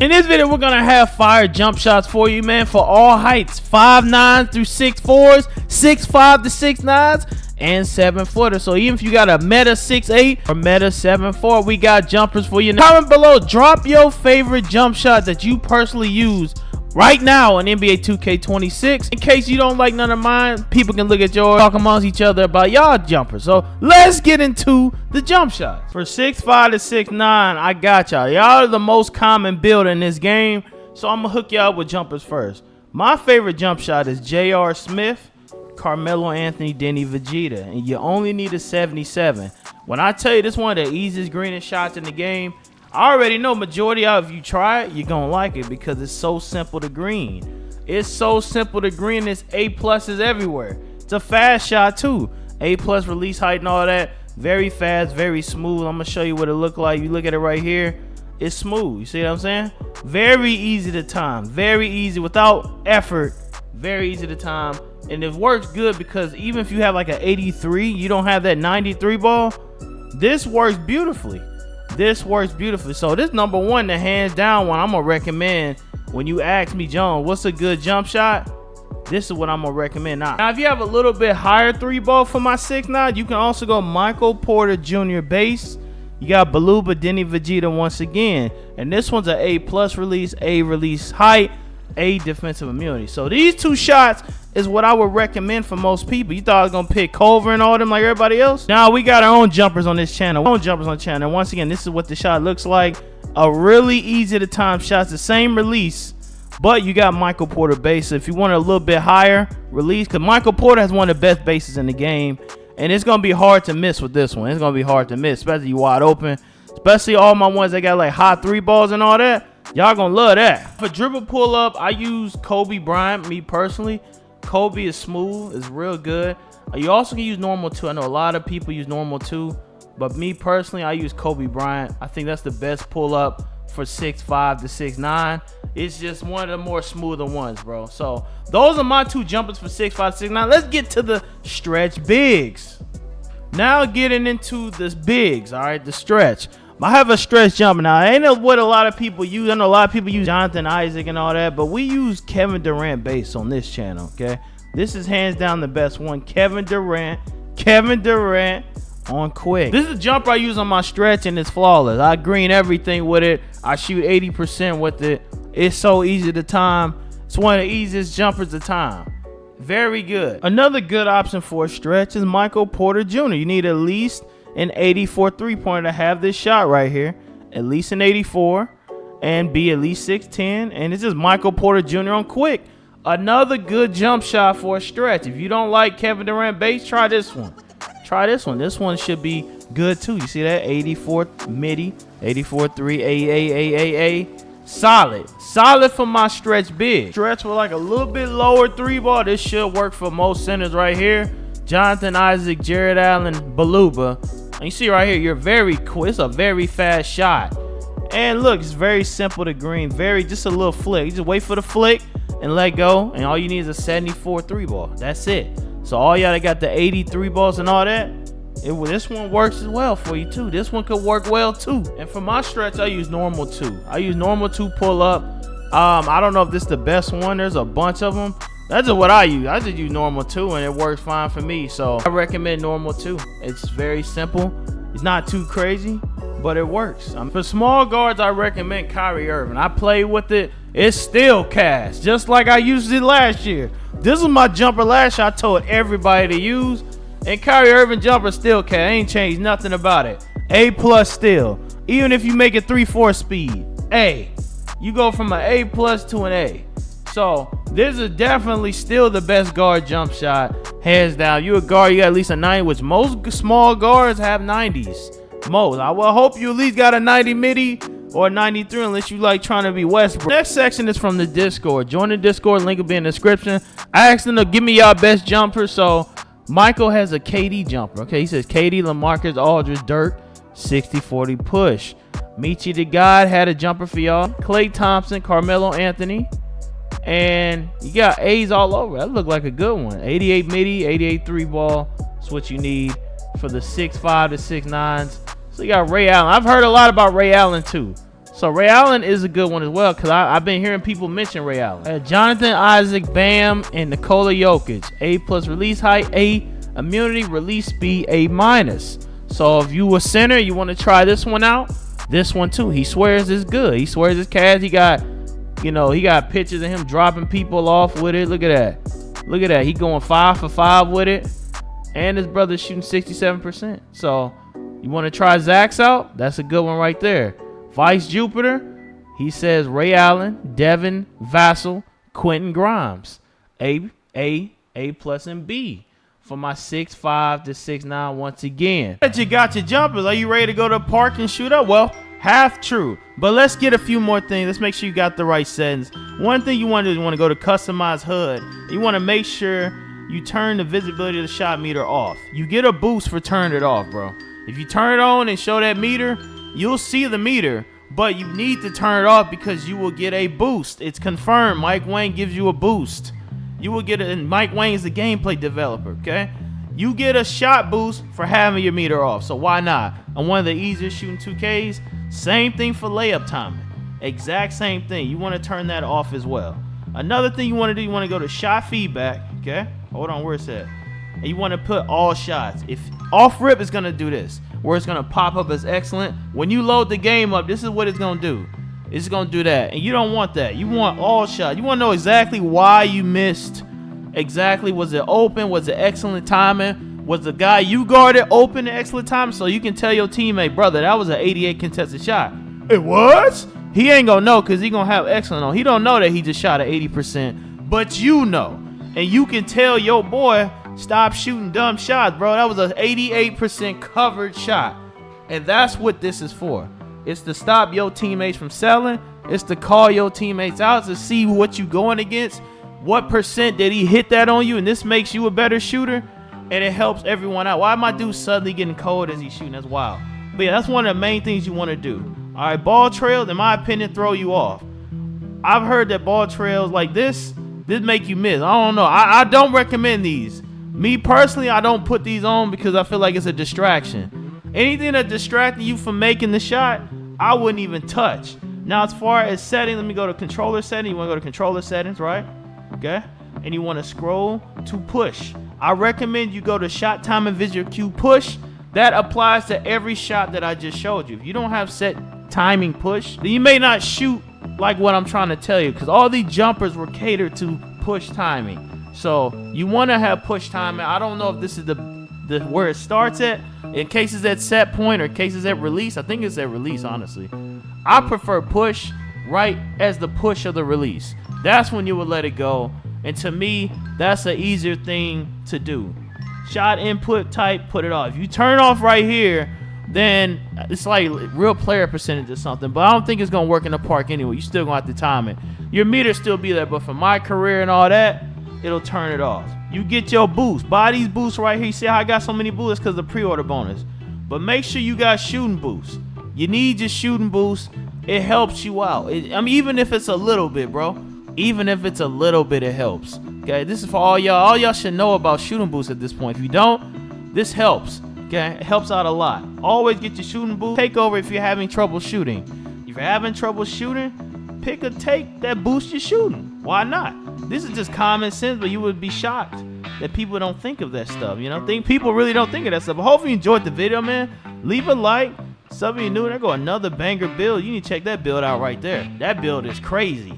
In this video, we're gonna have fire jump shots for you, man, for all heights, 5'9" through 6'4", 6'5" to 6'9", and 7-footer. So even if you got a meta 6'8" or meta 7'4", we got jumpers for you. Comment below, drop your favorite jump shot that you personally use right now in NBA 2K26. In case you don't like none of mine, people can look at yours, talk amongst each other about y'all jumpers. So let's get into the jump shots. For 6'5" to 6'9", I got y'all. Y'all are the most common build in this game, so I'm gonna hook y'all up with jumpers first. My favorite jump shot is J.R. Smith, Carmelo Anthony, Denny Vegeta, and you only need a 77. When I tell you this is one of the easiest greenest shots in the game, I already know majority of if you try it, you're gonna like it because it's so simple to green. It's so simple to green. It's A+s everywhere. It's a fast shot too. A+ release height and all that. Very fast, very smooth. I'm gonna show you what it look like. You look at it right here. It's smooth. You see what I'm saying? Very easy to time. Very easy without effort. Very easy to time. And it works good because even if you have like an 83, you don't have that 93 ball. This works beautifully. This works beautifully. So this number one, the hands down one, I'm gonna recommend. When you ask me, John, what's a good jump shot, this is what I'm gonna recommend. Now if you have a little bit higher 3 ball for my 6'9", you can also go Michael Porter Jr. base. You got Baluba, Denny Vegeta once again, and this one's an A+ release, A release height, A defensive immunity. So these two shots is what I would recommend for most people. You thought I was gonna pick Culver and all them like everybody else? Now we got our own jumpers on this channel. Once again, this is what the shot looks like. A really easy to time shot, the same release, but you got Michael Porter base. So if you want a little bit higher release, because Michael Porter has one of the best bases in the game, and it's gonna be hard to miss with this one. It's gonna be hard to miss, especially you wide open. Especially all my ones that got like high 3 balls and all that. Y'all gonna love that. For dribble pull up, I use Kobe Bryant, me personally. Kobe is smooth, is real good. You also can use normal too. I know a lot of people use normal too, but me personally, I use Kobe Bryant. I think that's the best pull up for 6'5" to 6'9". It's just one of the more smoother ones, bro. So those are my two jumpers for 6'5", 6'9". Let's get to the stretch bigs. Now getting into this bigs, all right, the stretch. I have a stretch jumper. Now, I know what a lot of people use. I know a lot of people use Jonathan Isaac and all that, but we use Kevin Durant base on this channel, okay? This is hands down the best one. Kevin Durant on quick. This is a jumper I use on my stretch, and it's flawless. I green everything with it. I shoot 80% with it. It's so easy to time. It's one of the easiest jumpers to time. Very good. Another good option for a stretch is Michael Porter Jr. You need at least an 84 3-pointer to have this shot right here. At least an 84 and be at least 6'10", and it's just Michael Porter Jr. on quick. Another good jump shot for a stretch. If you don't like Kevin Durant base, try this one. Try this one. This one should be good too. You see that? 84 midi, 84 3, A. Solid for my stretch big. Stretch with like a little bit lower 3 ball. This should work for most centers right here. Jonathan Isaac, Jared Allen, Baluba. And you see right here, you're very quick. It's a very fast shot. And look, it's very simple to green. Just a little flick. You just wait for the flick and let go. And all you need is a 74 3 ball. That's it. So all y'all that got the 83 balls and all that, this one works as well for you too. This one could work well too. And for my stretch, I use normal 2. I use normal 2 pull up. I don't know if this is the best one. There's a bunch of them. That's just what I use. I just use normal 2 and it works fine for me. So I recommend normal 2. It's very simple. It's not too crazy, but it works. For small guards, I recommend Kyrie Irving. I play with it. It's still cast, just like I used it last year. This was my jumper last year. I told everybody to use. And Kyrie Irving jumper still cast. Ain't changed nothing about it. A+ still. Even if you make it 3/4 speed. A. You go from an A+ to an A. So this is definitely still the best guard jump shot, hands down. You a guard, you got at least a 90, which most small guards have 90s. Most. I will hope you at least got a 90 midi or a 93 unless you like trying to be Westbrook. Next section is from the Discord. Join the Discord, link will be in the description. I asked them to give me y'all best jumpers. So Michael has a KD jumper. Okay, he says KD, LaMarcus Aldridge, Dirk, 60-40 push. Michi the God had a jumper for y'all. Klay Thompson, Carmelo Anthony. And you got A's all over. That looked like a good one. 88 midi, 88 3 ball. That's what you need for the 6'5" to 6'9s. So you got Ray Allen. I've heard a lot about Ray Allen too. So Ray Allen is a good one as well, because I've been hearing people mention Ray Allen. Jonathan Isaac, Bam, and Nikola Jokic. A+ release height, A. Immunity, release speed, A-. So if you a center, you want to try this one out. This one too. He swears it's good. He swears it's cash. He got, you know, he got pictures of him dropping people off with it. Look at that. Look at that. He going 5 for 5 with it. And his brother's shooting 67%. So you want to try Zach's out? That's a good one right there. Vice Jupiter, he says Ray Allen, Devin Vassell, Quentin Grimes. A+, and B for my 6'5" to 6'9" once again. That you got your jumpers. Are you ready to go to the park and shoot up? Well, half true. But let's get a few more things. Let's make sure you got the right settings. One thing you want to do is you want to go to Customize HUD. You want to make sure you turn the visibility of the shot meter off. You get a boost for turning it off, bro. If you turn it on and show that meter, you'll see the meter, but you need to turn it off because you will get a boost. It's confirmed. Mike Wang gives you a boost. You will get it, and Mike Wang is the gameplay developer, okay? You get a shot boost for having your meter off, so why not? On one of the easiest shooting 2Ks, same thing for layup timing. Exact same thing. You want to turn that off as well. Another thing you want to do, you want to go to shot feedback, okay? Hold on, where's that? And you want to put all shots. If off rip is going to do this, where it's going to pop up as excellent. When you load the game up, this is what it's going to do. It's going to do that. And you don't want that. You want all shots. You want to know exactly why you missed. Exactly, was it open? Was it excellent timing? Was the guy you guarded open and excellent timing? So you can tell your teammate, brother, that was an 88 contested shot. It was? He ain't going to know because he going to have excellent on. He don't know that he just shot at 80%. But you know. And you can tell your boy, stop shooting dumb shots, bro. That was an 88% covered shot. And that's what this is for. It's to stop your teammates from selling. It's to call your teammates out to see what you going against. What percent did he hit that on you? And this makes you a better shooter. And it helps everyone out. Why my dude suddenly getting cold as he's shooting? That's wild. But yeah, that's one of the main things you want to do. All right, ball trails, in my opinion, throw you off. I've heard that ball trails like this make you miss. I don't know. I don't recommend these. Me personally, I don't put these on because I feel like it's a distraction. Anything that's distracting you from making the shot, I wouldn't even touch. Now, as far as settings, let me go to controller settings. You want to go to controller settings, right? Okay. And you want to scroll to push. I recommend you go to shot time and visual cue push. That applies to every shot that I just showed you. If you don't have set timing push, then you may not shoot like what I'm trying to tell you, because all these jumpers were catered to push timing. So you want to have push timing. I don't know if this is the where it starts at. In cases at set point or cases at release, I think it's at release, honestly. I prefer push right as the push of the release. That's when you would let it go. And to me, that's an easier thing to do. Shot input type, put it off. If you turn off right here, then it's like real player percentage or something. But I don't think it's going to work in the park anyway. You still going to have to time it. Your meter still be there. But for my career and all that, it'll turn it off. You get your boost. Buy these boosts right here. You see how I got so many boosts? Because of the pre-order bonus. But make sure you got shooting boosts. You need your shooting boost. It helps you out. I mean, even if it's a little bit, bro. Even if it's a little bit, it helps. Okay, this is for all y'all. All y'all should know about shooting boosts at this point. If you don't, this helps. Okay, it helps out a lot. Always get your shooting boost. Take over if you're having trouble shooting. If you're having trouble shooting, pick a take that boosts your shooting. Why not? This is just common sense, but you would be shocked that people don't think of that stuff. You know, people really don't think of that stuff. But hopefully you enjoyed the video, man. Leave a like. Something new. There go another banger build. You need to check that build out right there. That build is crazy.